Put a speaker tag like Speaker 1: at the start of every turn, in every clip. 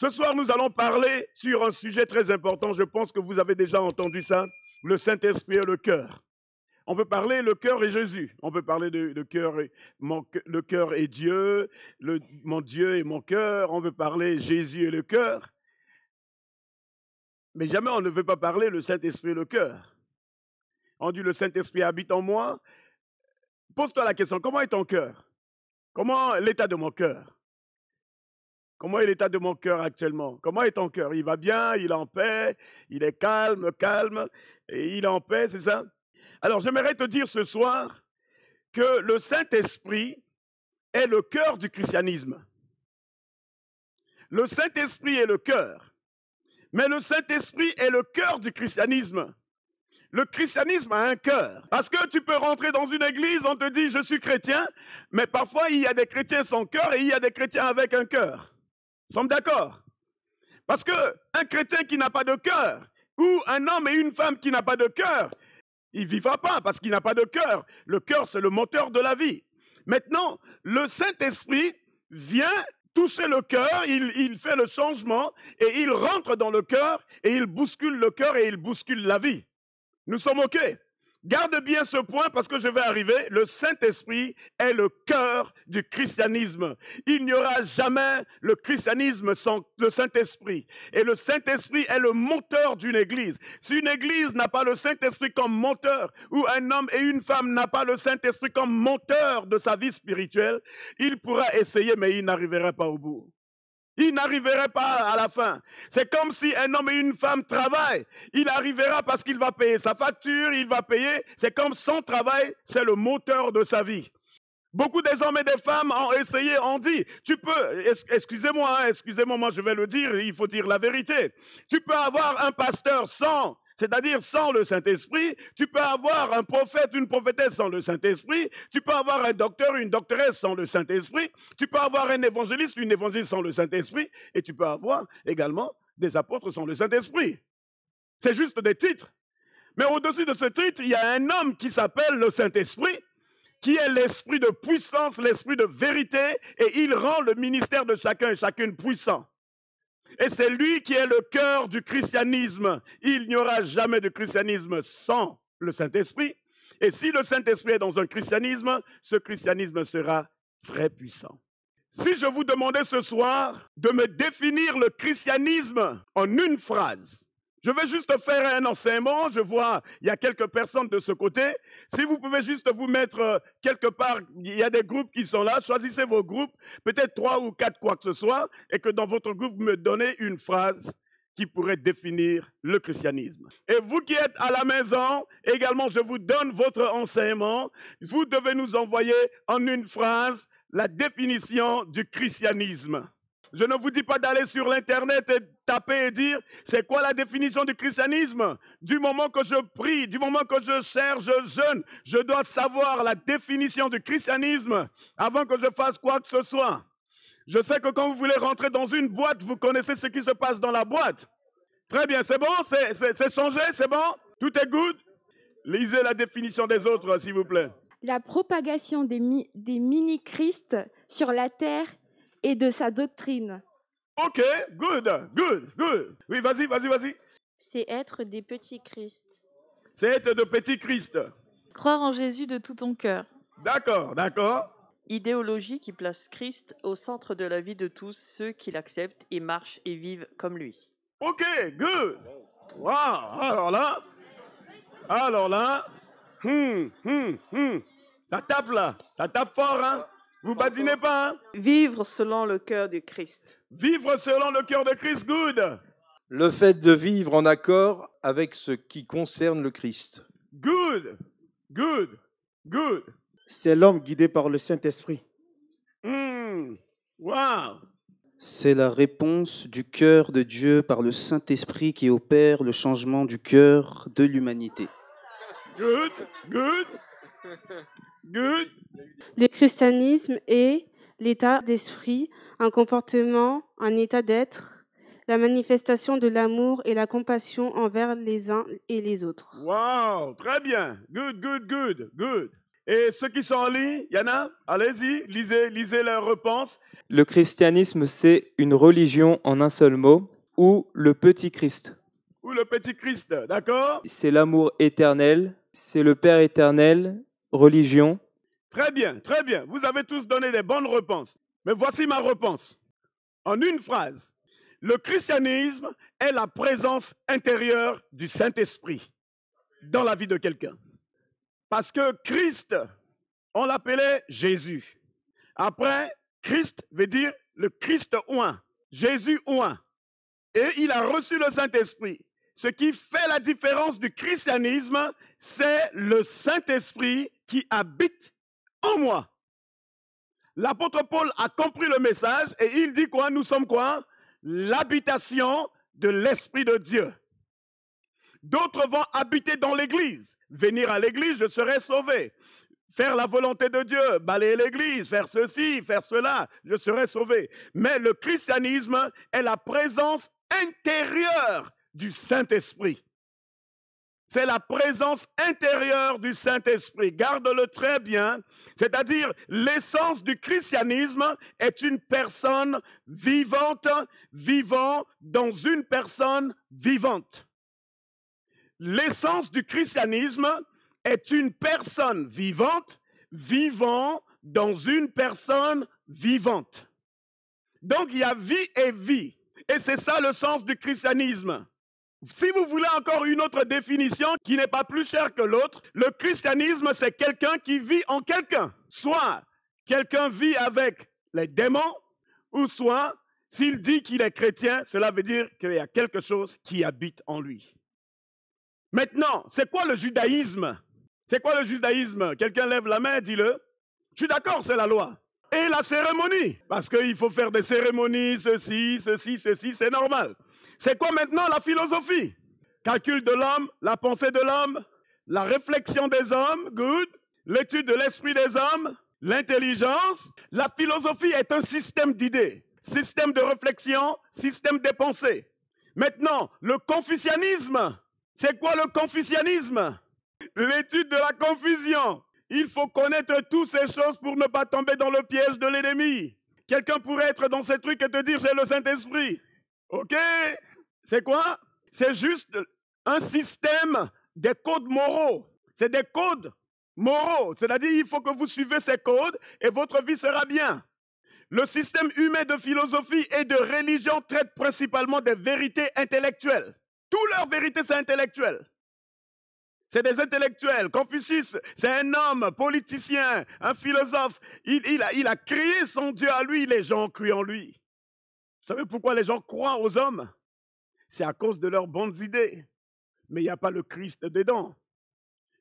Speaker 1: Ce soir, nous allons parler sur un sujet très important. Je pense que vous avez déjà entendu ça, le Saint-Esprit et le cœur. On peut parler le cœur et Jésus. On peut parler de cœur et le cœur et Dieu, mon Dieu et mon cœur. On veut parler Jésus et le cœur. Mais jamais on ne veut pas parler le Saint-Esprit et le cœur. On dit le Saint-Esprit habite en moi. Pose-toi la question, comment est ton cœur? Comment est l'état de mon cœur? Comment est l'état de mon cœur actuellement? Comment est ton cœur? Il va bien, il est en paix, il est calme, et il est en paix, c'est ça? Alors, j'aimerais te dire ce soir que le Saint-Esprit est le cœur du christianisme. Le Saint-Esprit est le cœur, mais le Saint-Esprit est le cœur du christianisme. Le christianisme a un cœur. Parce que tu peux rentrer dans une église, on te dit « je suis chrétien », mais parfois il y a des chrétiens sans cœur et il y a des chrétiens avec un cœur. Nous sommes d'accord? Parce qu'un chrétien qui n'a pas de cœur, ou un homme et une femme qui n'a pas de cœur, il ne vivra pas parce qu'il n'a pas de cœur. Le cœur, c'est le moteur de la vie. Maintenant, le Saint-Esprit vient toucher le cœur, il fait le changement et il rentre dans le cœur et il bouscule le cœur et il bouscule la vie. Nous sommes OK. Garde bien ce point parce que je vais arriver. Le Saint-Esprit est le cœur du christianisme. Il n'y aura jamais le christianisme sans le Saint-Esprit. Et le Saint-Esprit est le moteur d'une église. Si une église n'a pas le Saint-Esprit comme moteur, ou un homme et une femme n'a pas le Saint-Esprit comme moteur de sa vie spirituelle, il pourra essayer, mais il n'arrivera pas au bout. Il n'arriverait pas à la fin. C'est comme si un homme et une femme travaillent. Il arrivera parce qu'il va payer sa facture, il va payer. C'est comme son travail, c'est le moteur de sa vie. Beaucoup des hommes et des femmes ont essayé, ont dit, tu peux, excusez-moi, moi je vais le dire, il faut dire la vérité. Tu peux avoir un pasteur sans, c'est-à-dire sans le Saint-Esprit. Tu peux avoir un prophète, une prophétesse sans le Saint-Esprit. Tu peux avoir un docteur, une doctoresse sans le Saint-Esprit. Tu peux avoir un évangéliste, une évangéliste sans le Saint-Esprit. Et tu peux avoir également des apôtres sans le Saint-Esprit. C'est juste des titres. Mais au-dessus de ce titre, il y a un homme qui s'appelle le Saint-Esprit, qui est l'esprit de puissance, l'esprit de vérité, et il rend le ministère de chacun et chacune puissant. Et c'est lui qui est le cœur du christianisme. Il n'y aura jamais de christianisme sans le Saint-Esprit. Et si le Saint-Esprit est dans un christianisme, ce christianisme sera très puissant. Si je vous demandais ce soir de me définir le christianisme en une phrase, je vais juste faire un enseignement. Je vois, il y a quelques personnes de ce côté. Si vous pouvez juste vous mettre quelque part, il y a des groupes qui sont là. Choisissez vos groupes, peut-être 3 ou 4 quoi que ce soit, et que dans votre groupe, vous me donnez une phrase qui pourrait définir le christianisme. Et vous qui êtes à la maison, également, je vous donne votre enseignement. Vous devez nous envoyer en une phrase la définition du christianisme. Je ne vous dis pas d'aller sur l'Internet et taper et dire c'est quoi la définition du christianisme. Du moment que je prie, du moment que je cherche, je jeûne, je dois savoir la définition du christianisme avant que je fasse quoi que ce soit. Je sais que quand vous voulez rentrer dans une boîte, vous connaissez ce qui se passe dans la boîte. Très bien, c'est bon? C'est changé? C'est bon? Tout est good? Lisez la définition des autres, s'il vous plaît.
Speaker 2: La propagation des mini-Christ sur la terre et de sa doctrine.
Speaker 1: OK, good. Oui, vas-y.
Speaker 3: C'est être des petits Christ.
Speaker 1: C'est être de petits Christ.
Speaker 4: Croire en Jésus de tout ton cœur.
Speaker 1: D'accord.
Speaker 5: Idéologie qui place Christ au centre de la vie de tous ceux qui l'acceptent et marchent et vivent comme lui.
Speaker 1: OK, good. Wow, alors là. Ça tape là, ça tape fort, hein. Vous badinez pas, hein?
Speaker 6: Vivre selon le cœur du Christ.
Speaker 1: Vivre selon le cœur de Christ, good.
Speaker 7: Le fait de vivre en accord avec ce qui concerne le Christ.
Speaker 1: Good.
Speaker 8: C'est l'homme guidé par le Saint-Esprit.
Speaker 1: Wow.
Speaker 9: C'est la réponse du cœur de Dieu par le Saint-Esprit qui opère le changement du cœur de l'humanité.
Speaker 1: Good.
Speaker 3: Le christianisme est l'état d'esprit, un comportement, un état d'être, la manifestation de l'amour et la compassion envers les uns et les autres.
Speaker 1: Wow, très bien. Good. Et ceux qui sont en ligne, il y en a? Allez-y, lisez leurs réponses.
Speaker 10: Le christianisme, c'est une religion en un seul mot, ou le petit Christ.
Speaker 1: Ou le petit Christ, d'accord?
Speaker 10: C'est l'amour éternel, c'est le Père éternel, religion.
Speaker 1: Très bien, très bien. Vous avez tous donné des bonnes réponses. Mais voici ma réponse. En une phrase, le christianisme est la présence intérieure du Saint-Esprit dans la vie de quelqu'un. Parce que Christ, on l'appelait Jésus. Après, Christ veut dire le Christ oint, Jésus oint. Et il a reçu le Saint-Esprit. Ce qui fait la différence du christianisme, c'est le Saint-Esprit qui habite en moi. L'apôtre Paul a compris le message et il dit quoi? Nous sommes quoi? L'habitation de l'Esprit de Dieu. D'autres vont habiter dans l'église. Venir à l'église, je serai sauvé. Faire la volonté de Dieu, balayer l'église, faire ceci, faire cela, je serai sauvé. Mais le christianisme est la présence intérieure du Saint-Esprit. C'est la présence intérieure du Saint-Esprit. Garde-le très bien. C'est-à-dire, l'essence du christianisme est une personne vivante, vivant dans une personne vivante. L'essence du christianisme est une personne vivante, vivant dans une personne vivante. Donc, il y a vie et vie. Et c'est ça le sens du christianisme. Si vous voulez encore une autre définition qui n'est pas plus chère que l'autre, le christianisme, c'est quelqu'un qui vit en quelqu'un. Soit quelqu'un vit avec les démons, ou soit, s'il dit qu'il est chrétien, cela veut dire qu'il y a quelque chose qui habite en lui. Maintenant, c'est quoi le judaïsme? C'est quoi le judaïsme? Quelqu'un lève la main, dis-le. Je suis d'accord, c'est la loi. Et la cérémonie, parce qu'il faut faire des cérémonies, ceci, c'est normal. C'est quoi maintenant la philosophie? Calcul de l'homme, la pensée de l'homme, la réflexion des hommes, good. L'étude de l'esprit des hommes, l'intelligence. La philosophie est un système d'idées, système de réflexion, système de pensée. Maintenant, le confucianisme, c'est quoi le confucianisme? L'étude de la confusion. Il faut connaître toutes ces choses pour ne pas tomber dans le piège de l'ennemi. Quelqu'un pourrait être dans ces trucs et te dire, j'ai le Saint-Esprit. OK? C'est quoi? C'est juste un système des codes moraux. C'est des codes moraux. C'est-à-dire, il faut que vous suivez ces codes et votre vie sera bien. Le système humain de philosophie et de religion traite principalement des vérités intellectuelles. Toutes leurs vérités, c'est intellectuel. C'est des intellectuels. Confucius, c'est un homme politicien, un philosophe. Il a créé son Dieu à lui, les gens ont cru en lui. Vous savez pourquoi les gens croient aux hommes? C'est à cause de leurs bonnes idées. Mais il n'y a pas le Christ dedans.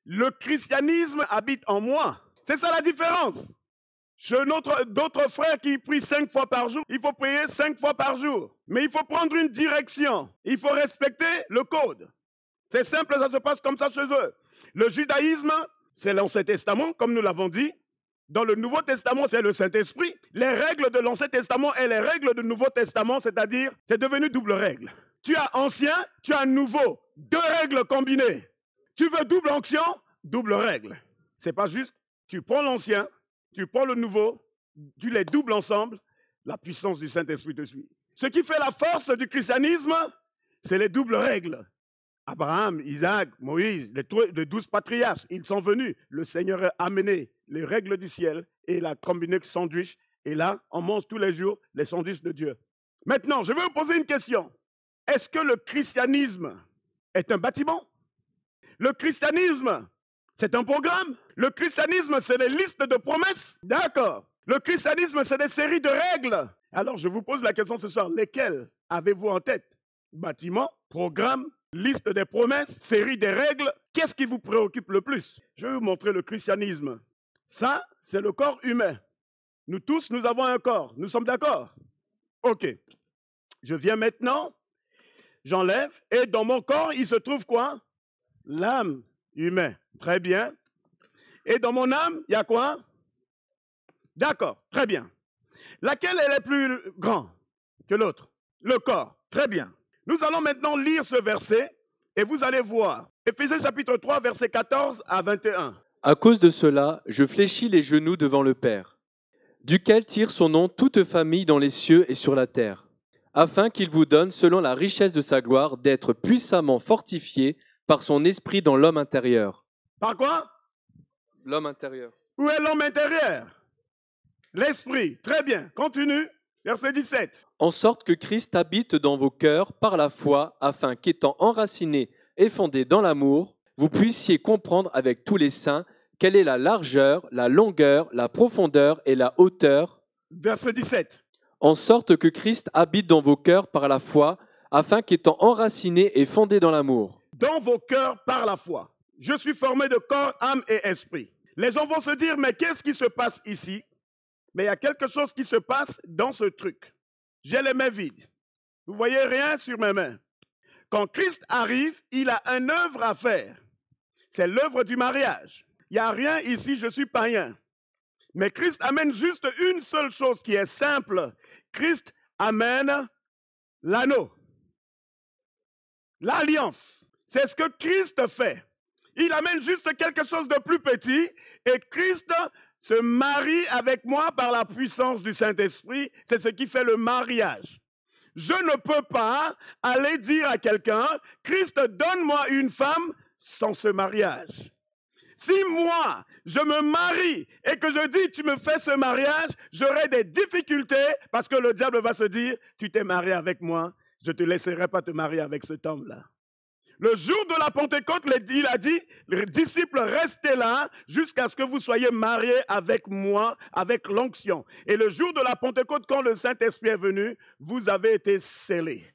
Speaker 1: Le christianisme habite en moi. C'est ça la différence. J'ai d'autres frères qui prient 5 fois par jour. Il faut prier 5 fois par jour. Mais il faut prendre une direction. Il faut respecter le code. C'est simple, ça se passe comme ça chez eux. Le judaïsme, c'est l'Ancien Testament, comme nous l'avons dit. Dans le Nouveau Testament, c'est le Saint-Esprit. Les règles de l'Ancien Testament et les règles du Nouveau Testament, c'est-à-dire, c'est devenu double règle. Tu as ancien, tu as nouveau. 2 règles combinées. Tu veux double onction, double règle. C'est pas juste. Tu prends l'ancien, tu prends le nouveau, tu les doubles ensemble, la puissance du Saint-Esprit te suit. Ce qui fait la force du christianisme, c'est les doubles règles. Abraham, Isaac, Moïse, les 12 patriarches, ils sont venus. Le Seigneur a amené les règles du ciel et il a combiné sandwich. Et là, on mange tous les jours les sandwichs de Dieu. Maintenant, je vais vous poser une question. Est-ce que le christianisme est un bâtiment? Le christianisme, c'est un programme? Le christianisme, c'est des listes de promesses? D'accord. Le christianisme, c'est des séries de règles. Alors, je vous pose la question ce soir. Lesquelles avez-vous en tête? Bâtiment, programme, liste des promesses, série des règles. Qu'est-ce qui vous préoccupe le plus? Je vais vous montrer le christianisme. Ça, c'est le corps humain. Nous tous, nous avons un corps. Nous sommes d'accord? OK. Je viens maintenant, j'enlève, et dans mon corps, il se trouve quoi? L'âme humaine. Très bien. Et dans mon âme, il y a quoi? D'accord, très bien. Laquelle est la plus grande que l'autre? Le corps. Très bien. Nous allons maintenant lire ce verset et vous allez voir. Éphésiens chapitre 3, verset 14 à 21.
Speaker 11: À cause de cela, je fléchis les genoux devant le Père, duquel tire son nom toute famille dans les cieux et sur la terre, afin qu'il vous donne, selon la richesse de sa gloire, d'être puissamment fortifié par son esprit dans l'homme intérieur.
Speaker 1: Par quoi?
Speaker 11: L'homme intérieur.
Speaker 1: Où est l'homme intérieur? L'esprit. Très bien. Continue. Verset 17.
Speaker 11: En sorte que Christ habite dans vos cœurs par la foi, afin qu'étant enracinés et fondés dans l'amour, vous puissiez comprendre avec tous les saints quelle est la largeur, la longueur, la profondeur et la hauteur.
Speaker 1: Verset 17.
Speaker 11: En sorte que Christ habite dans vos cœurs par la foi, afin qu'étant enracinés et fondés dans l'amour.
Speaker 1: Dans vos cœurs par la foi. Je suis formé de corps, âme et esprit. Les gens vont se dire, mais qu'est-ce qui se passe ici? Mais il y a quelque chose qui se passe dans ce truc. J'ai les mains vides. Vous voyez rien sur mes mains. Quand Christ arrive, il a une œuvre à faire. C'est l'œuvre du mariage. Il n'y a rien ici, je suis païen. Mais Christ amène juste une seule chose qui est simple. Christ amène l'anneau. L'alliance. C'est ce que Christ fait. Il amène juste quelque chose de plus petit et Christ se marie avec moi par la puissance du Saint-Esprit. C'est ce qui fait le mariage. Je ne peux pas aller dire à quelqu'un, Christ, donne-moi une femme sans ce mariage. Si moi, je me marie et que je dis, tu me fais ce mariage, j'aurai des difficultés parce que le diable va se dire, tu t'es marié avec moi, je ne te laisserai pas te marier avec cet homme-là. Le jour de la Pentecôte, il a dit, les disciples, restez là jusqu'à ce que vous soyez mariés avec moi, avec l'onction. Et le jour de la Pentecôte, quand le Saint-Esprit est venu, vous avez été scellés.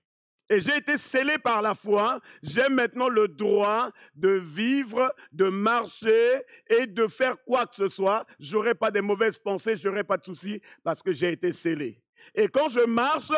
Speaker 1: Et j'ai été scellé par la foi. J'ai maintenant le droit de vivre, de marcher et de faire quoi que ce soit. Je n'aurai pas de mauvaises pensées, je n'aurai pas de soucis parce que j'ai été scellé. Et quand je marche,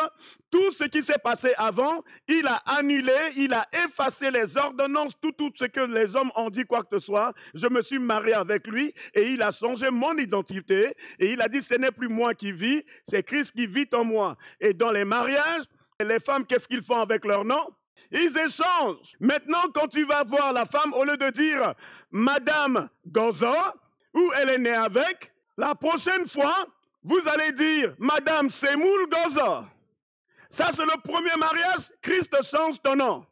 Speaker 1: tout ce qui s'est passé avant, il a annulé, il a effacé les ordonnances, tout ce que les hommes ont dit, quoi que ce soit. Je me suis marié avec lui et il a changé mon identité. Et il a dit, ce n'est plus moi qui vis, c'est Christ qui vit en moi. Et dans les mariages, les femmes, qu'est-ce qu'ils font avec leur nom? Ils échangent. Maintenant, quand tu vas voir la femme, au lieu de dire « Madame Goza », où elle est née avec, la prochaine fois, vous allez dire « Madame Semoul Goza ». Ça, c'est le premier mariage. Christ change ton nom.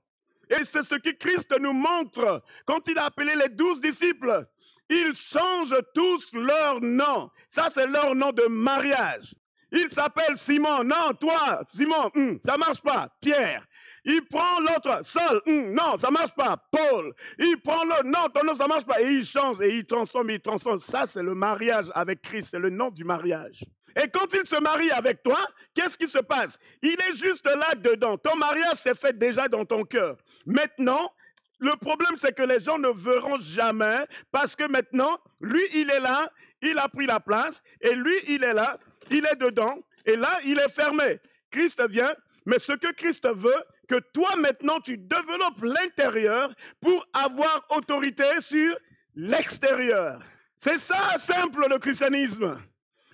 Speaker 1: Et c'est ce que Christ nous montre. Quand il a appelé les 12 disciples, ils changent tous leur nom. Ça, c'est leur nom de mariage. Il s'appelle Simon. Non, toi, Simon, ça ne marche pas. Pierre. Il prend l'autre, Saul. Non, ça ne marche pas. Paul. Il prend l'autre. Non, ton nom, ça ne marche pas. Et il change, et il transforme, Ça, c'est le mariage avec Christ. C'est le nom du mariage. Et quand il se marie avec toi, qu'est-ce qui se passe? Il est juste là-dedans. Ton mariage s'est fait déjà dans ton cœur. Maintenant, le problème, c'est que les gens ne verront jamais parce que maintenant, lui, il est là, il a pris la place, et lui, il est là, il est dedans, et là, il est fermé. Christ vient, mais ce que Christ veut, que toi, maintenant, tu développes l'intérieur pour avoir autorité sur l'extérieur. C'est ça, simple, le christianisme.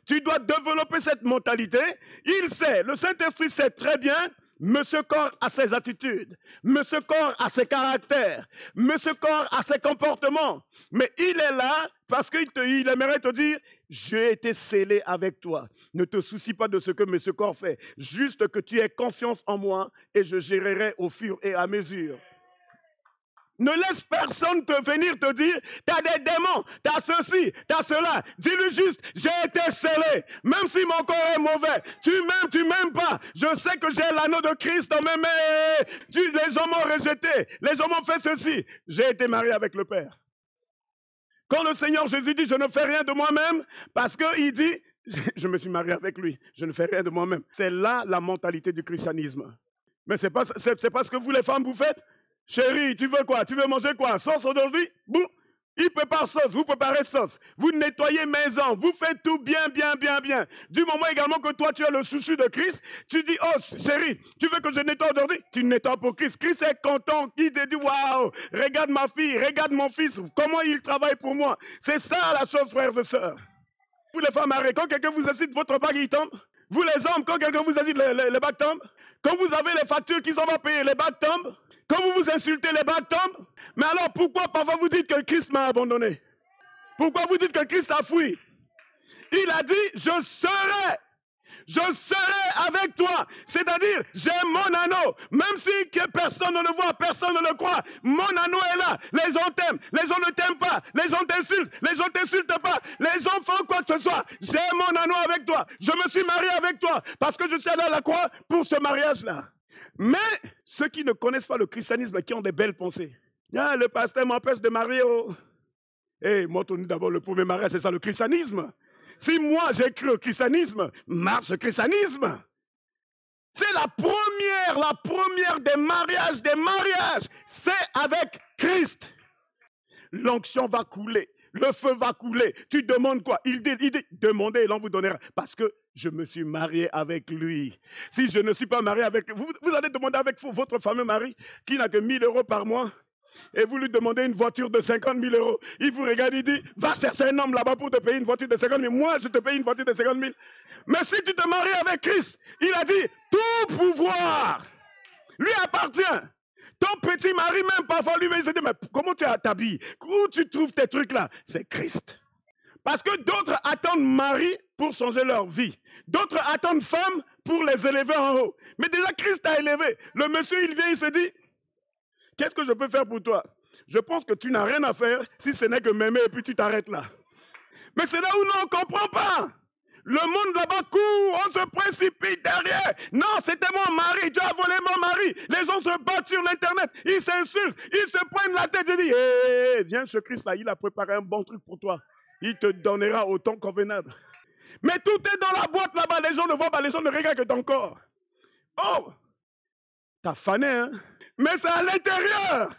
Speaker 1: Tu dois développer cette mentalité. Il sait, le Saint-Esprit sait très bien, Monsieur Corps a ses attitudes, Monsieur Corps a ses caractères, Monsieur Corps a ses comportements. Mais il est là parce qu'il aimerait te dire, j'ai été scellé avec toi. Ne te soucie pas de ce que Monsieur Corps fait. Juste que tu aies confiance en moi et je gérerai au fur et à mesure. Ne laisse personne venir te dire, tu as des démons, tu as ceci, tu as cela. Dis-lui juste, j'ai été scellé. Même si mon corps est mauvais, tu m'aimes pas. Je sais que j'ai l'anneau de Christ dans mes mains. Les gens m'ont rejeté, les gens m'ont fait ceci. J'ai été marié avec le Père. Quand le Seigneur Jésus dit, je ne fais rien de moi-même, parce qu'il dit, je me suis marié avec lui, je ne fais rien de moi-même. C'est là la mentalité du christianisme. Mais c'est pas ce que vous les femmes vous faites. Chérie, tu veux quoi? Tu veux manger quoi? Sauce aujourd'hui? Boum. Il prépare sauce, vous préparez sauce. Vous nettoyez maison, vous faites tout bien, bien, bien, bien. Du moment également que toi, tu es le chouchou de Christ, tu dis, oh chérie, tu veux que je nettoie aujourd'hui? Tu nettoies pour Christ. Christ est content, il te dit, waouh, regarde ma fille, regarde mon fils, comment il travaille pour moi. C'est ça la chose, frères et sœurs. Vous les femmes mariées, quand quelqu'un vous incite, votre bague, il tombe. Vous les hommes, quand quelqu'un vous incite, les bagues tombent. Quand vous avez les factures qu'ils ont pas payées, les bagues tombent. Quand vous vous insultez, les bagues tombent. Mais alors pourquoi parfois vous dites que Christ m'a abandonné? Pourquoi vous dites que Christ a fui? Il a dit, je serai avec toi. C'est-à-dire, j'ai mon anneau. Même si personne ne le voit, personne ne le croit. Mon anneau est là. Les gens t'aiment. Les gens ne t'aiment pas. Les gens t'insultent. Les gens t'insultent pas. Les gens font quoi que ce soit. J'ai mon anneau avec toi. Je me suis marié avec toi. Parce que je suis allé à la croix pour ce mariage-là. Mais ceux qui ne connaissent pas le christianisme, qui ont des belles pensées. Ah, le pasteur m'empêche de marier. Montre-nous d'abord le premier mariage. C'est ça le christianisme. Si moi j'ai cru au christianisme, marche le christianisme. C'est la première des mariages, c'est avec Christ. L'onction va couler, le feu va couler. Tu demandes quoi? Il dit, demandez et l'on vous donnera. Parce que je me suis marié avec lui. Si je ne suis pas marié avec lui, vous allez demander avec votre fameux mari qui n'a que 1 000 € par mois. Et vous lui demandez une voiture de 50 000 €. Il vous regarde, il dit, va chercher un homme là-bas pour te payer une voiture de 50 000. Moi, je te paye une voiture de 50 000. Mais si tu te maries avec Christ, il a dit, tout pouvoir lui appartient. Ton petit mari, même parfois, lui-même, il se dit, mais comment tu t'habilles? Où tu trouves tes trucs là? C'est Christ. Parce que d'autres attendent mari pour changer leur vie. D'autres attendent femme pour les élever en haut. Mais déjà, Christ a élevé. Le monsieur, il vient, il se dit, qu'est-ce que je peux faire pour toi? Je pense que tu n'as rien à faire si ce n'est que m'aimer et puis tu t'arrêtes là. Mais c'est là où nous, on ne comprend pas. Le monde là-bas court, on se précipite derrière. Non, c'était mon mari, tu as volé mon mari. Les gens se battent sur l'internet, ils s'insultent, ils se prennent la tête. Je dis, viens ce Christ là, il a préparé un bon truc pour toi. Il te donnera au temps convenable. Mais tout est dans la boîte là-bas, les gens ne voient pas, les gens ne regardent que ton corps. Oh, t'as fané, hein? Mais c'est à l'intérieur.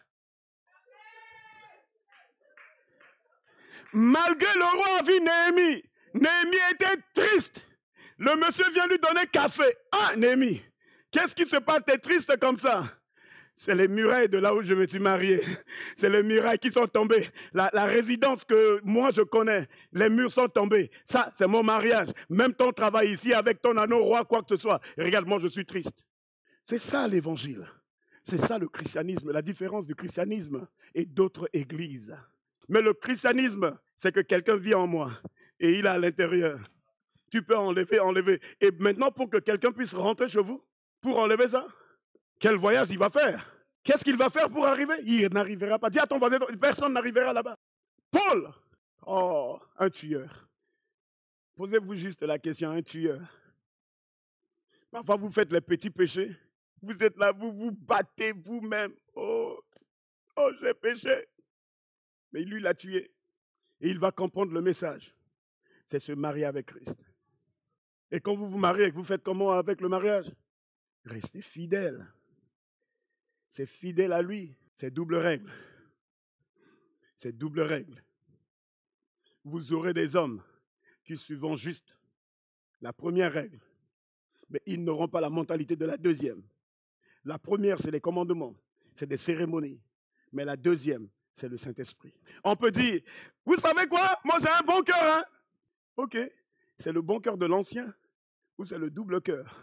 Speaker 1: Malgré le roi a vu Néhémie. Néhémie était triste. Le monsieur vient lui donner café. Ah, Néhémie, qu'est-ce qui se passe? T'es triste comme ça? C'est les murailles de là où je me suis marié. C'est les murailles qui sont tombées. La résidence que moi je connais, les murs sont tombés. Ça, c'est mon mariage. Même ton travail ici avec ton anneau roi, quoi que ce soit. Et regarde, moi je suis triste. C'est ça l'évangile. C'est ça le christianisme, la différence du christianisme et d'autres églises. Mais le christianisme, c'est que quelqu'un vit en moi et il est à l'intérieur. Tu peux enlever. Et maintenant, pour que quelqu'un puisse rentrer chez vous, pour enlever ça, quel voyage il va faire? Qu'est-ce qu'il va faire pour arriver? Il n'arrivera pas. Dis à ton voisin, personne n'arrivera là-bas. Paul, un tueur. Posez-vous juste la question, un tueur. Parfois, vous faites les petits péchés. Vous êtes là, vous vous battez vous-même. Oh, j'ai péché. Mais lui l'a tué. Et il va comprendre le message. C'est se marier avec Christ. Et quand vous vous mariez, vous faites comment avec le mariage? Restez fidèle. C'est fidèle à lui. C'est double règle. C'est double règle. Vous aurez des hommes qui suivront juste la première règle. Mais ils n'auront pas la mentalité de la deuxième. La première, c'est les commandements, c'est des cérémonies. Mais la deuxième, c'est le Saint-Esprit. On peut dire, vous savez quoi? Moi, j'ai un bon cœur, hein? Ok, c'est le bon cœur de l'ancien ou c'est le double cœur?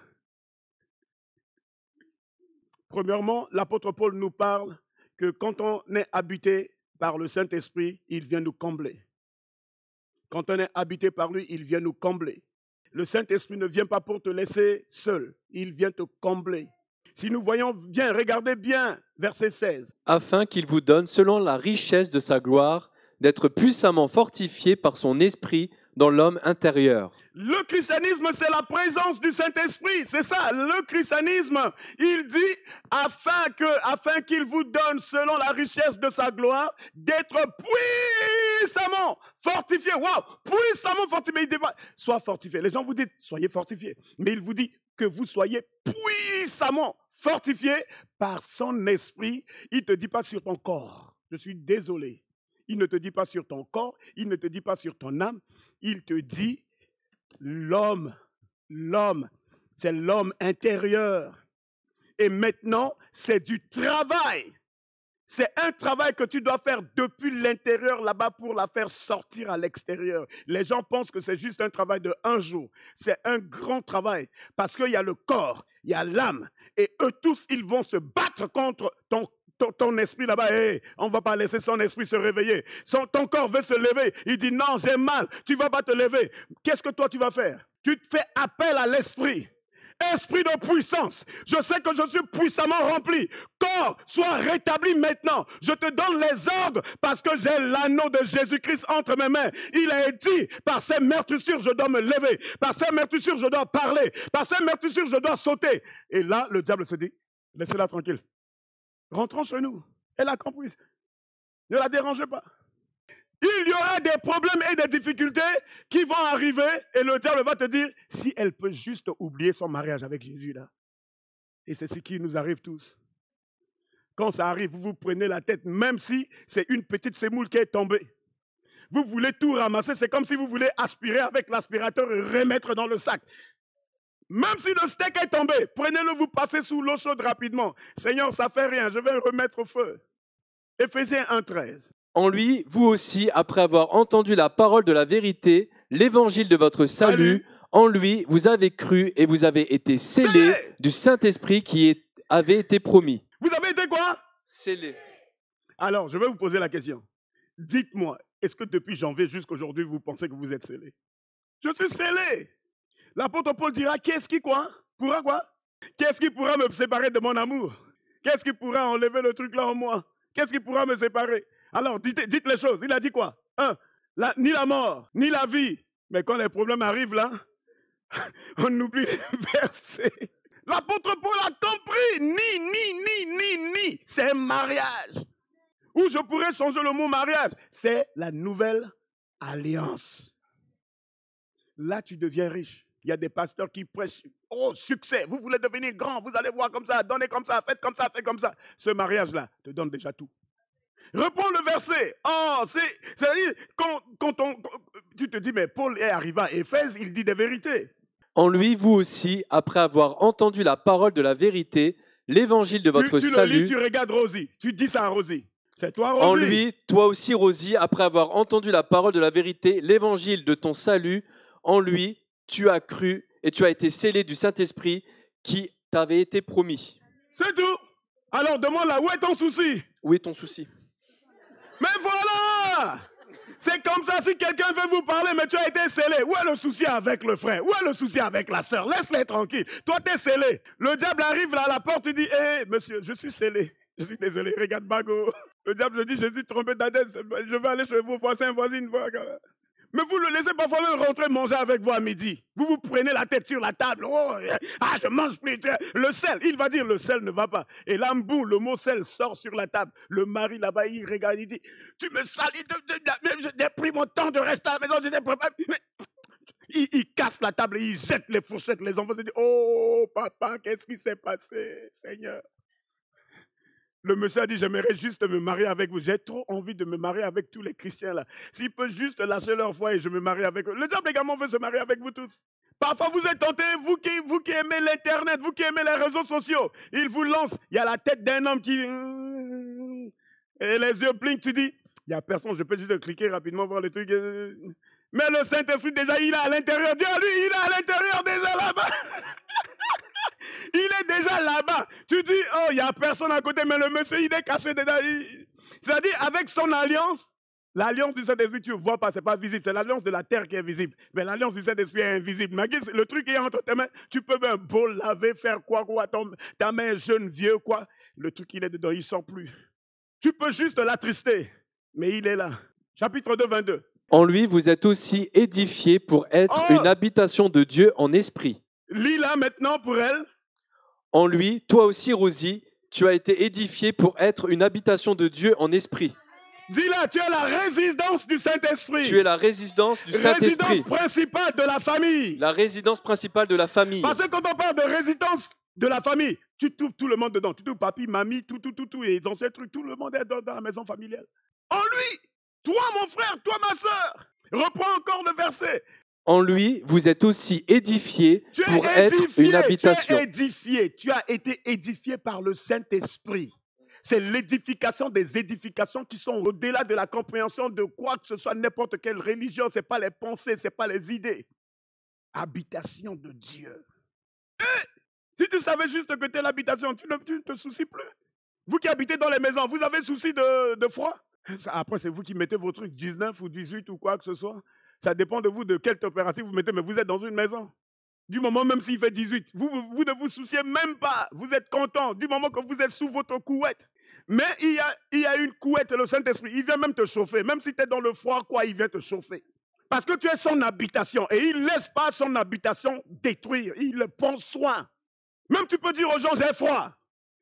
Speaker 1: Premièrement, l'apôtre Paul nous parle que quand on est habité par le Saint-Esprit, il vient nous combler. Quand on est habité par lui, il vient nous combler. Le Saint-Esprit ne vient pas pour te laisser seul, il vient te combler. Si nous voyons bien, regardez bien, verset 16.
Speaker 11: Afin qu'il vous donne, selon la richesse de sa gloire, d'être puissamment fortifié par son esprit dans l'homme intérieur.
Speaker 1: Le christianisme, c'est la présence du Saint-Esprit. C'est ça, le christianisme. Il dit, afin qu'il vous donne, selon la richesse de sa gloire, d'être puissamment fortifié. Waouh, puissamment fortifié. Il dit pas, sois fortifié. Les gens vous disent, soyez fortifiés. Mais il vous dit que vous soyez puissamment fortifié par son esprit. Il ne te dit pas sur ton corps. Je suis désolé. Il ne te dit pas sur ton corps. Il ne te dit pas sur ton âme. Il te dit l'homme, c'est l'homme intérieur. Et maintenant, c'est du travail. C'est un travail que tu dois faire depuis l'intérieur là-bas pour la faire sortir à l'extérieur. Les gens pensent que c'est juste un travail de un jour. C'est un grand travail parce qu'il y a le corps, il y a l'âme. Et eux tous, ils vont se battre contre ton esprit là-bas, on ne va pas laisser son esprit se réveiller. Ton corps veut se lever. Il dit non, j'ai mal, tu ne vas pas te lever. Qu'est-ce que toi tu vas faire? Tu te fais appel à l'esprit. Esprit de puissance, je sais que je suis puissamment rempli. Corps, sois rétabli maintenant. Je te donne les ordres parce que j'ai l'anneau de Jésus-Christ entre mes mains. Il est dit, par ces meurtrissures, je dois me lever. Par ces meurtrissures, je dois parler. Par ces meurtrissures, je dois sauter. Et là, le diable se dit, laissez-la tranquille. Rentrons chez nous. Elle a compris. Ne la dérangez pas. Il y aura des problèmes et des difficultés qui vont arriver et le diable va te dire, si elle peut juste oublier son mariage avec Jésus là. Et c'est ce qui nous arrive tous. Quand ça arrive, vous vous prenez la tête, même si c'est une petite sémoule qui est tombée. Vous voulez tout ramasser, c'est comme si vous voulez aspirer avec l'aspirateur et remettre dans le sac. Même si le steak est tombé, prenez-le, vous passez sous l'eau chaude rapidement. Seigneur, ça ne fait rien, je vais le remettre au feu. Éphésiens 1,13.
Speaker 11: En lui, vous aussi, après avoir entendu la parole de la vérité, l'évangile de votre salut, en lui, vous avez cru et vous avez été scellés du Saint-Esprit qui avait été promis.
Speaker 1: Vous avez été quoi?
Speaker 11: Scellés.
Speaker 1: Alors, je vais vous poser la question. Dites-moi, est-ce que depuis janvier jusqu'aujourd'hui, vous pensez que vous êtes scellé? Je suis scellé. L'apôtre Paul dira, qu'est-ce qui quoi? Pourra quoi? Qu'est-ce qui pourra me séparer de mon amour? Qu'est-ce qui pourra enlever le truc là en moi? Qu'est-ce qui pourra me séparer? Alors, dites les choses. Il a dit quoi? Ni la mort, ni la vie. Mais quand les problèmes arrivent là, on oublie les versets. L'apôtre Paul a compris. Ni. C'est un mariage. Ou je pourrais changer le mot mariage. C'est la nouvelle alliance. Là, tu deviens riche. Il y a des pasteurs qui prêchent, oh, succès, vous voulez devenir grand, vous allez voir comme ça, donnez comme ça, faites comme ça, faites comme ça. Ce mariage-là te donne déjà tout. Reprends le verset. Oh, c'est-à-dire, quand tu te dis, mais Paul est arrivé à Éphèse, il dit des vérités.
Speaker 11: En lui, vous aussi, après avoir entendu la parole de la vérité, l'évangile de votre salut.
Speaker 1: Le lis, tu regardes Rosie, tu dis ça à Rosie. C'est toi, Rosie.
Speaker 11: En lui, toi aussi, Rosie, après avoir entendu la parole de la vérité, l'évangile de ton salut, en lui, tu as cru et tu as été scellé du Saint-Esprit qui t'avait été promis.
Speaker 1: C'est tout. Alors demande-là, où est ton souci?
Speaker 11: Où est ton souci?
Speaker 1: Mais voilà! C'est comme ça, si quelqu'un veut vous parler, mais tu as été scellé. Où est le souci avec le frère? Où est le souci avec la sœur? Laisse-les tranquilles. Toi, tu es scellé. Le diable arrive là à la porte, tu dis, hé, monsieur, je suis scellé. Je suis désolé, regarde Bago. Le diable, je dis, je suis trompé d'adresse. Je vais aller chez vos voisins, voisines. Mais vous le laissez parfois même rentrer manger avec vous à midi. Vous vous prenez la tête sur la table. Oh, je mange plus. Le sel, il va dire le sel ne va pas. Et là, boum, le mot sel sort sur la table. Le mari là-bas, il regarde, il dit, tu me salis j'ai pris mon temps de rester à la maison. Il casse la table et il jette les fourchettes. Les enfants se disent, oh papa, qu'est-ce qui s'est passé, Seigneur? Le monsieur a dit, j'aimerais juste me marier avec vous. J'ai trop envie de me marier avec tous les chrétiens là. S'ils peuvent juste lâcher leur foi et je me marie avec eux. Le diable également veut se marier avec vous tous. Parfois vous êtes tentés, vous qui aimez l'internet, vous qui aimez les réseaux sociaux. Il vous lance, il y a la tête d'un homme qui... Et les yeux blinquent, tu dis, il n'y a personne, je peux juste cliquer rapidement, voir les trucs. Mais le Saint-Esprit déjà, il est à l'intérieur. Dis à lui, il est à l'intérieur déjà là-bas. Il est déjà là-bas. Tu dis, oh, il n'y a personne à côté, mais le monsieur, il est caché déjà. C'est-à-dire, avec son alliance, l'alliance du Saint-Esprit, tu ne vois pas, ce n'est pas visible. C'est l'alliance de la terre qui est visible. Mais l'alliance du Saint-Esprit est invisible. Mais le truc est entre tes mains. Tu peux même beau laver, faire quoi, ta main jeune, vieux, quoi. Le truc, il est dedans, il ne sort plus. Tu peux juste l'attrister, mais il est là. Chapitre 2, 22.
Speaker 11: En lui, vous êtes aussi édifiés pour être une habitation de Dieu en esprit.
Speaker 1: Lis là maintenant pour elle.
Speaker 11: En lui, toi aussi, Rosie, tu as été édifié pour être une habitation de Dieu en esprit.
Speaker 1: Dis-là, tu es la résidence du Saint-Esprit.
Speaker 11: Tu es la résidence du Saint-Esprit.
Speaker 1: Résidence principale de la famille.
Speaker 11: La résidence principale de la famille.
Speaker 1: Parce que quand on parle de résidence de la famille, tu trouves tout le monde dedans. Tu trouves papy, mamie, tout. Et dans ces trucs, tout le monde est dans la maison familiale. En lui, toi mon frère, toi ma soeur. Reprends encore le verset.
Speaker 11: En lui, vous êtes aussi édifiés pour être une habitation.
Speaker 1: Tu as été édifié par le Saint-Esprit. C'est l'édification des édifications qui sont au-delà de la compréhension de quoi que ce soit, n'importe quelle religion. Ce n'est pas les pensées, ce n'est pas les idées. Habitation de Dieu. Si tu savais juste que tu es l'habitation, tu ne te soucies plus. Vous qui habitez dans les maisons, vous avez souci de froid? Après, c'est vous qui mettez vos trucs 19 ou 18 ou quoi que ce soit. Ça dépend de vous de quelle température vous mettez, mais vous êtes dans une maison. Du moment même s'il fait 18, vous ne vous souciez même pas. Vous êtes content du moment que vous êtes sous votre couette. Mais il y a une couette, c'est le Saint-Esprit. Il vient même te chauffer. Même si tu es dans le froid, quoi, il vient te chauffer. Parce que tu es son habitation. Et il ne laisse pas son habitation détruire. Il prend soin. Même tu peux dire aux gens, j'ai froid.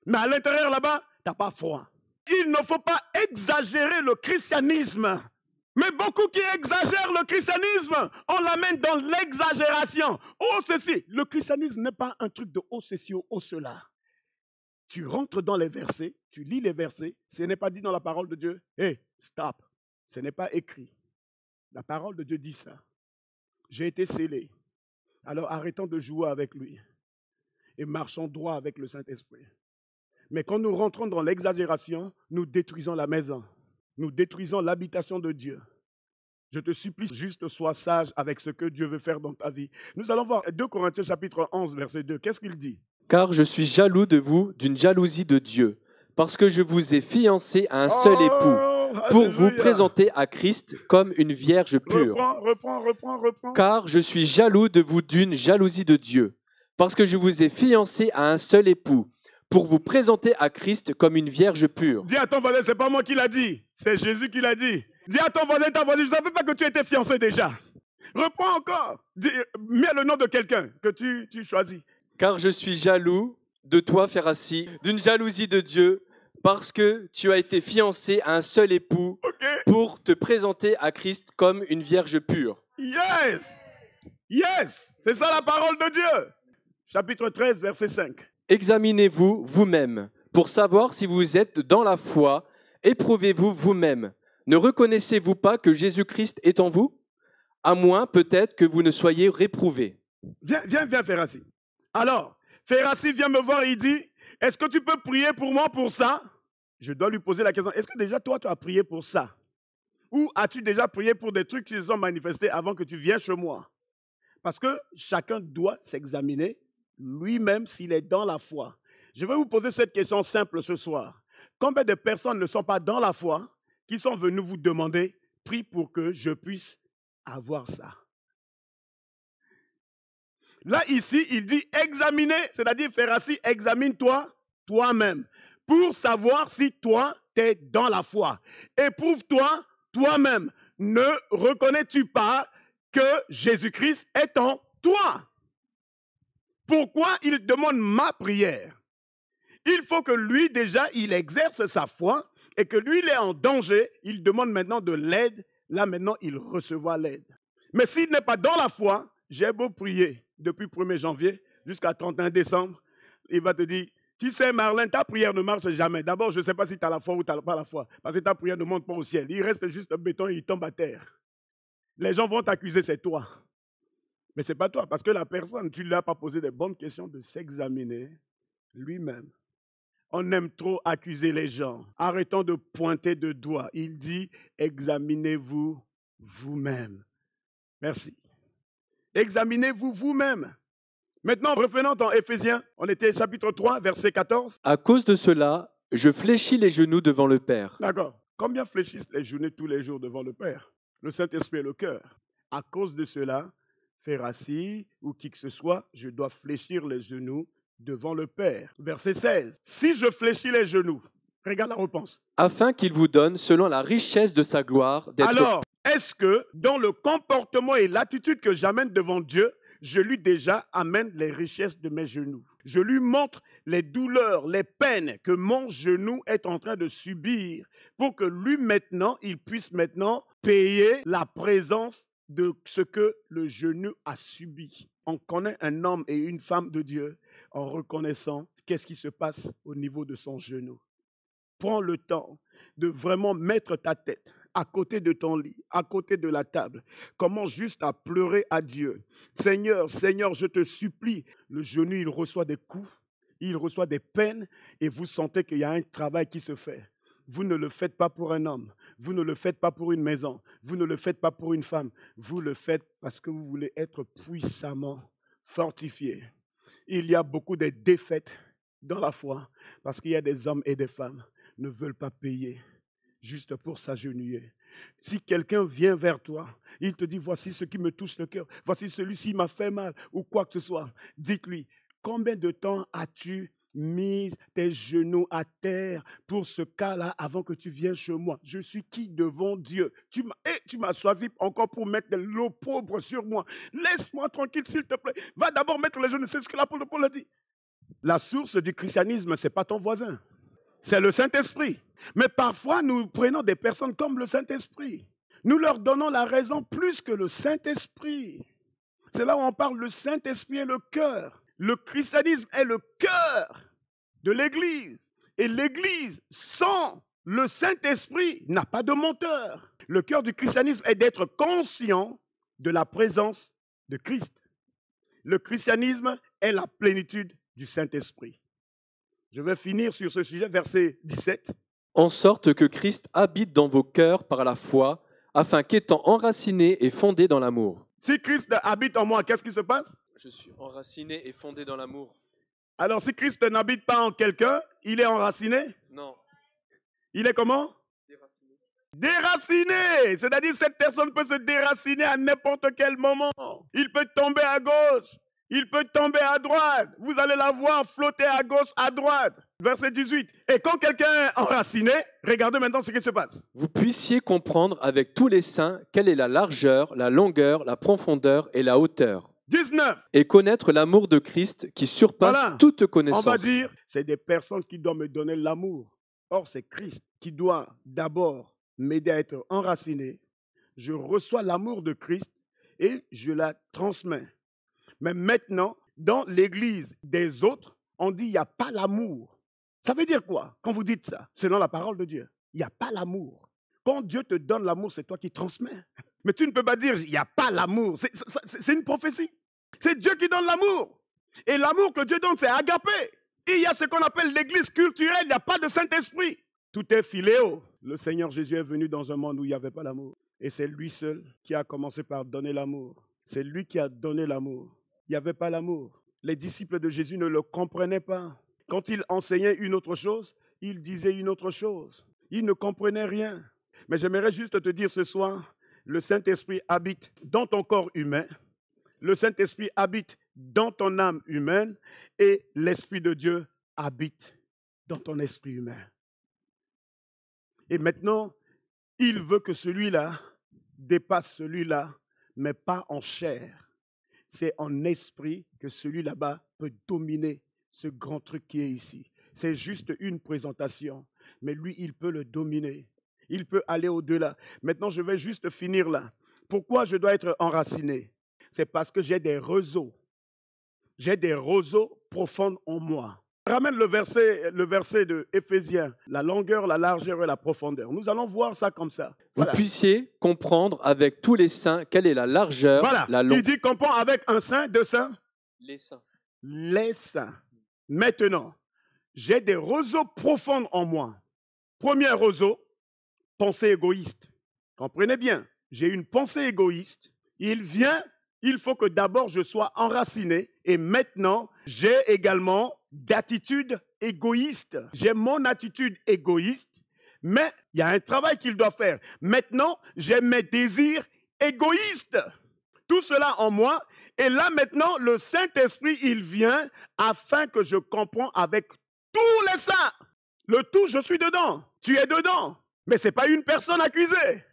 Speaker 1: Mais à l'intérieur là-bas, tu n'as pas froid. Il ne faut pas exagérer le christianisme. Mais beaucoup qui exagèrent le christianisme, on l'amène dans l'exagération. Oh ceci, le christianisme n'est pas un truc de oh ceci ou oh cela. Tu rentres dans les versets, tu lis les versets, ce n'est pas dit dans la parole de Dieu. Hé, stop, ce n'est pas écrit. La parole de Dieu dit ça. J'ai été scellé. Alors arrêtons de jouer avec lui et marchons droit avec le Saint-Esprit. Mais quand nous rentrons dans l'exagération, nous détruisons la maison. Nous détruisons l'habitation de Dieu. Je te supplie, juste sois sage avec ce que Dieu veut faire dans ta vie. Nous allons voir 2 Corinthiens chapitre 11, verset 2. Qu'est-ce qu'il dit?
Speaker 11: Car je suis jaloux de vous d'une jalousie de Dieu, parce que je vous ai fiancé à un seul époux, pour vous présenter à Christ comme une vierge pure.
Speaker 1: Reprends.
Speaker 11: Car je suis jaloux de vous d'une jalousie de Dieu, parce que je vous ai fiancé à un seul époux, pour vous présenter à Christ comme une vierge pure.
Speaker 1: Dis à ton voisin, c'est pas moi qui l'a dit, c'est Jésus qui l'a dit. Dis à ton voisin, je ne savais pas que tu étais fiancé déjà. Reprends encore. Mets le nom de quelqu'un que tu choisis.
Speaker 11: Car je suis jaloux de toi, Ferrassi, d'une jalousie de Dieu, parce que tu as été fiancé à un seul époux pour te présenter à Christ comme une vierge pure.
Speaker 1: Yes, c'est ça la parole de Dieu. Chapitre 13, verset 5.
Speaker 11: Examinez-vous vous-même pour savoir si vous êtes dans la foi. Éprouvez-vous vous-même. Ne reconnaissez-vous pas que Jésus-Christ est en vous? À moins peut-être que vous ne soyez réprouvés.
Speaker 1: Viens, Ferrassi. Alors, Ferrassi vient me voir et il dit, est-ce que tu peux prier pour moi pour ça? Je dois lui poser la question, est-ce que déjà toi tu as prié pour ça? Ou as-tu déjà prié pour des trucs qui se sont manifestés avant que tu viennes chez moi? Parce que chacun doit s'examiner lui-même s'il est dans la foi. Je vais vous poser cette question simple ce soir. Combien de personnes ne sont pas dans la foi qui sont venues vous demander, prie pour que je puisse avoir ça? Là, ici, il dit examiner, c'est-à-dire Ferrassi, examine-toi toi-même pour savoir si toi, tu es dans la foi. Éprouve-toi toi-même. Ne reconnais-tu pas que Jésus-Christ est en toi? Pourquoi il demande ma prière? Il faut que lui, déjà, il exerce sa foi et que lui, il est en danger. Il demande maintenant de l'aide. Là, maintenant, il recevra l'aide. Mais s'il n'est pas dans la foi, j'ai beau prier depuis 1er janvier jusqu'à 31 décembre, il va te dire, tu sais Marlène, ta prière ne marche jamais. D'abord, je ne sais pas si tu as la foi ou tu n'as pas la foi. Parce que ta prière ne monte pas au ciel. Il reste juste un béton et il tombe à terre. Les gens vont t'accuser, c'est toi. Mais ce n'est pas toi, parce que la personne, tu ne lui as pas posé des bonnes questions de s'examiner lui-même. On aime trop accuser les gens. Arrêtons de pointer de doigts. Il dit, examinez-vous vous-même. Merci. Examinez-vous vous-même. Maintenant, revenons dans Éphésiens. On était chapitre 3, verset 14.
Speaker 11: À cause de cela, je fléchis les genoux devant le Père.
Speaker 1: D'accord. Combien fléchissent les genoux tous les jours devant le Père? Le Saint-Esprit et le cœur. À cause de cela, Ferrassi ou qui que ce soit, je dois fléchir les genoux devant le Père. Verset 16. Si je fléchis les genoux, regarde la réponse.
Speaker 11: Afin qu'il vous donne, selon la richesse de sa gloire, d'être...
Speaker 1: Alors, est-ce que dans le comportement et l'attitude que j'amène devant Dieu, je lui déjà amène les richesses de mes genoux? Je lui montre les douleurs, les peines que mon genou est en train de subir pour que lui maintenant, il puisse maintenant payer la présence de ce que le genou a subi. On connaît un homme et une femme de Dieu en reconnaissant qu'est-ce qui se passe au niveau de son genou. Prends le temps de vraiment mettre ta tête à côté de ton lit, à côté de la table. Commence juste à pleurer à Dieu. Seigneur, Seigneur, je te supplie. Le genou, il reçoit des coups, il reçoit des peines et vous sentez qu'il y a un travail qui se fait. Vous ne le faites pas pour un homme, vous ne le faites pas pour une maison, vous ne le faites pas pour une femme, vous le faites parce que vous voulez être puissamment fortifié. Il y a beaucoup de défaites dans la foi. Parce qu'il y a des hommes et des femmes qui ne veulent pas payer juste pour s'agenouiller. Si quelqu'un vient vers toi, il te dit, voici ce qui me touche le cœur, voici celui-ci m'a fait mal, ou quoi que ce soit, dites-lui, combien de temps as-tu mis tes genoux à terre pour ce cas-là avant que tu viennes chez moi? Je suis qui devant Dieu? Tu m'as choisi encore pour mettre de l'opprobre sur moi. Laisse-moi tranquille, s'il te plaît. Va d'abord mettre les genoux. C'est ce que l'apôtre Paul a dit. La source du christianisme, ce n'est pas ton voisin. C'est le Saint-Esprit. Mais parfois, nous prenons des personnes comme le Saint-Esprit. Nous leur donnons la raison plus que le Saint-Esprit. C'est là où on parle, le Saint-Esprit est le cœur. Le christianisme est le cœur de l'Église. Et l'Église, sans le Saint-Esprit, n'a pas de moteur. Le cœur du christianisme est d'être conscient de la présence de Christ. Le christianisme est la plénitude du Saint-Esprit. Je vais finir sur ce sujet, verset 17.
Speaker 11: En sorte que Christ habite dans vos cœurs par la foi, afin qu'étant enraciné et fondé dans l'amour.
Speaker 1: Si Christ habite en moi, qu'est-ce qui se passe?
Speaker 11: Je suis enraciné et fondé dans l'amour.
Speaker 1: Alors si Christ n'habite pas en quelqu'un, il est enraciné?
Speaker 11: Non.
Speaker 1: Il est comment?
Speaker 11: Déraciné.
Speaker 1: Déraciné! C'est-à-dire cette personne peut se déraciner à n'importe quel moment. Il peut tomber à gauche. Il peut tomber à droite. Vous allez la voir flotter à gauche, à droite. Verset 18. Et quand quelqu'un est enraciné, regardez maintenant ce qui se passe.
Speaker 11: Vous puissiez comprendre avec tous les saints quelle est la largeur, la longueur, la profondeur et la hauteur.
Speaker 1: 19.
Speaker 11: Et connaître l'amour de Christ qui surpasse toute connaissance.
Speaker 1: On va dire, c'est des personnes qui doivent me donner l'amour. Or, c'est Christ qui doit d'abord m'aider à être enraciné. Je reçois l'amour de Christ et je la transmets. Mais maintenant, dans l'église des autres, on dit il n'y a pas l'amour. Ça veut dire quoi quand vous dites ça? Selon la parole de Dieu, il n'y a pas l'amour. Quand Dieu te donne l'amour, c'est toi qui transmets. Mais tu ne peux pas dire il n'y a pas l'amour. C'est une prophétie. C'est Dieu qui donne l'amour. Et l'amour que Dieu donne, c'est agapé. Et il y a ce qu'on appelle l'église culturelle, il n'y a pas de Saint-Esprit. Tout est philéo. Le Seigneur Jésus est venu dans un monde où il n'y avait pas l'amour. Et c'est lui seul qui a commencé par donner l'amour. C'est lui qui a donné l'amour. Il n'y avait pas l'amour. Les disciples de Jésus ne le comprenaient pas. Quand il enseignait une autre chose, il disait une autre chose. Ils ne comprenaient rien. Mais j'aimerais juste te dire ce soir, le Saint-Esprit habite dans ton corps humain. Le Saint-Esprit habite dans ton âme humaine et l'Esprit de Dieu habite dans ton esprit humain. Et maintenant, il veut que celui-là dépasse celui-là, mais pas en chair. C'est en esprit que celui là-bas peut dominer ce grand truc qui est ici. C'est juste une présentation, mais lui, il peut le dominer. Il peut aller au-delà. Maintenant, je vais juste finir là. Pourquoi je dois être enraciné? C'est parce que j'ai des roseaux. J'ai des roseaux profonds en moi. Ramène le verset de Éphésiens, la longueur, la largeur et la profondeur. Nous allons voir ça comme ça.
Speaker 11: Voilà. Vous puissiez comprendre avec tous les saints quelle est la largeur, la longueur.
Speaker 1: Il dit comprend avec un saint, deux saints.
Speaker 11: Les saints.
Speaker 1: Les saints. Maintenant, j'ai des roseaux profonds en moi. Premier roseau, pensée égoïste. Comprenez bien, j'ai une pensée égoïste. Il faut que d'abord je sois enraciné et maintenant, j'ai également d'attitude égoïste. J'ai mon attitude égoïste, mais il y a un travail qu'il doit faire. Maintenant, j'ai mes désirs égoïstes. Tout cela en moi. Et là, maintenant, le Saint-Esprit, il vient afin que je comprends avec tous les saints. Le tout, je suis dedans. Tu es dedans. Mais ce n'est pas une personne accusée.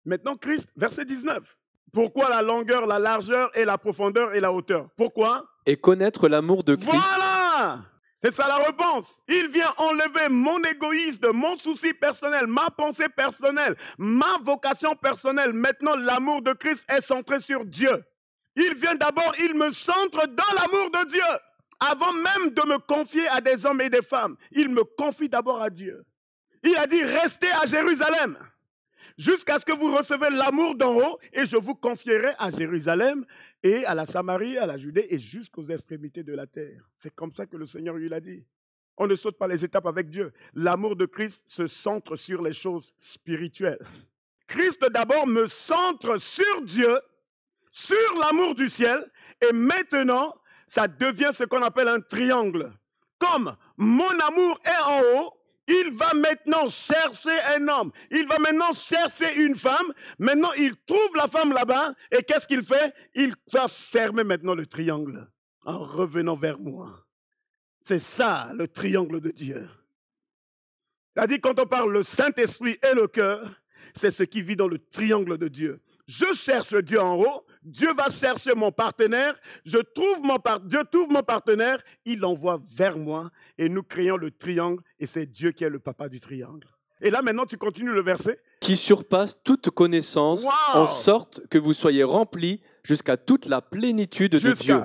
Speaker 1: Maintenant, Christ, verset 19. Pourquoi la longueur, la largeur et la profondeur et la hauteur? Pourquoi?
Speaker 11: Et connaître l'amour de Christ.
Speaker 1: Voilà! C'est ça la réponse. Il vient enlever mon égoïsme, mon souci personnel, ma pensée personnelle, ma vocation personnelle. Maintenant, l'amour de Christ est centré sur Dieu. Il vient d'abord, il me centre dans l'amour de Dieu. Avant même de me confier à des hommes et des femmes, il me confie d'abord à Dieu. Il a dit, restez à Jérusalem. Jusqu'à ce que vous recevez l'amour d'en haut, et je vous confierai à Jérusalem et à la Samarie, à la Judée et jusqu'aux extrémités de la terre. C'est comme ça que le Seigneur lui l'a dit. On ne saute pas les étapes avec Dieu. L'amour de Christ se centre sur les choses spirituelles. Christ d'abord me centre sur Dieu, sur l'amour du ciel, et maintenant, ça devient ce qu'on appelle un triangle. Comme mon amour est en haut, il va maintenant chercher un homme, il va maintenant chercher une femme, maintenant il trouve la femme là-bas, et qu'est-ce qu'il fait? Il va fermer maintenant le triangle en revenant vers moi. C'est ça le triangle de Dieu. C'est-à-dire quand on parle le Saint-Esprit et le cœur, c'est ce qui vit dans le triangle de Dieu. Je cherche Dieu en haut, Dieu va chercher mon partenaire, Dieu trouve mon partenaire, il l'envoie vers moi et nous créons le triangle et c'est Dieu qui est le papa du triangle. Et là maintenant tu continues le verset.
Speaker 11: Qui surpasse toute connaissance,
Speaker 1: Wow!
Speaker 11: en sorte que vous soyez remplis jusqu'à toute la plénitude de Dieu.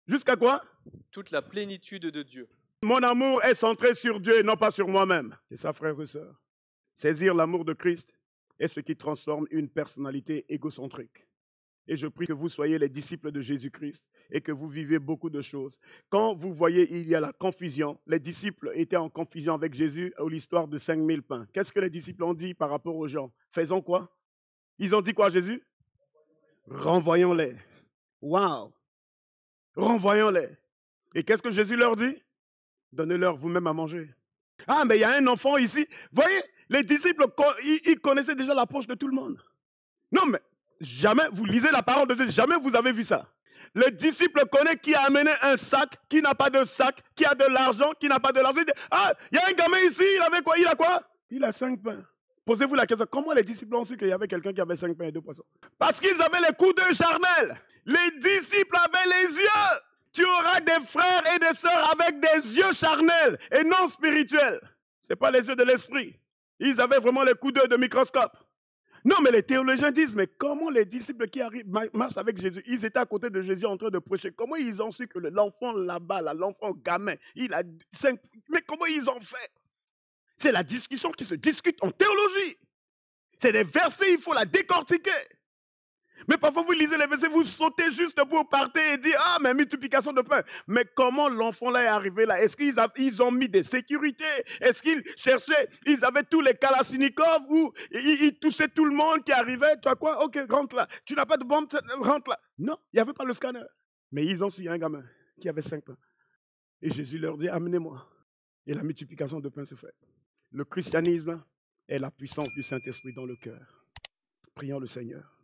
Speaker 1: Jusqu'à quoi?
Speaker 11: Toute la plénitude de Dieu.
Speaker 1: Mon amour est centré sur Dieu et non pas sur moi-même. C'est ça, frères et sœurs. Saisir l'amour de Christ est ce qui transforme une personnalité égocentrique. Et je prie que vous soyez les disciples de Jésus-Christ et que vous vivez beaucoup de choses. Quand vous voyez, il y a la confusion. Les disciples étaient en confusion avec Jésus à l'histoire de 5000 pains. Qu'est-ce que les disciples ont dit par rapport aux gens? Faisons quoi? Ils ont dit quoi à Jésus? Renvoyons-les. Waouh! Renvoyons-les. Et qu'est-ce que Jésus leur dit? Donnez-leur vous-même à manger. Ah, mais il y a un enfant ici. Voyez, les disciples, ils connaissaient déjà la poche de tout le monde. Non, mais jamais, vous lisez la parole de Dieu, jamais vous avez vu ça. Le disciple connaît qui a amené un sac, qui n'a pas de sac, qui a de l'argent, qui n'a pas de l'argent. Il dit, ah, il y a un gamin ici, il avait quoi? Il a quoi? Il a 5 pains. Posez-vous la question, comment les disciples ont su qu'il y avait quelqu'un qui avait 5 pains et 2 poissons? Parce qu'ils avaient les coups d'œil charnels. Les disciples avaient les yeux. Tu auras des frères et des sœurs avec des yeux charnels et non spirituels. Ce n'est pas les yeux de l'esprit. Ils avaient vraiment les coups d'œil de microscope. Non, mais les théologiens disent, mais comment les disciples qui marchent avec Jésus, ils étaient à côté de Jésus en train de prêcher. Comment ils ont su que l'enfant là-bas, l'enfant gamin, il a 5... Mais comment ils ont fait? C'est la discussion qui se discute en théologie. C'est des versets, il faut la décortiquer. Mais parfois, vous lisez les versets, vous sautez juste pour partir et dire, ah, mais multiplication de pain. Mais comment l'enfant là est arrivé là? Est-ce qu'ils ont mis des sécurités? Est-ce qu'ils cherchaient, ils avaient tous les Kalachnikov ou ils touchaient tout le monde qui arrivait? Toi quoi? Ok, rentre là. Tu n'as pas de bombe, rentre là. Non, il n'y avait pas le scanner. Mais ils ont su un gamin qui avait 5 pains. Et Jésus leur dit, amenez-moi. Et la multiplication de pain se fait. Le christianisme est la puissance du Saint-Esprit dans le cœur. Prions le Seigneur.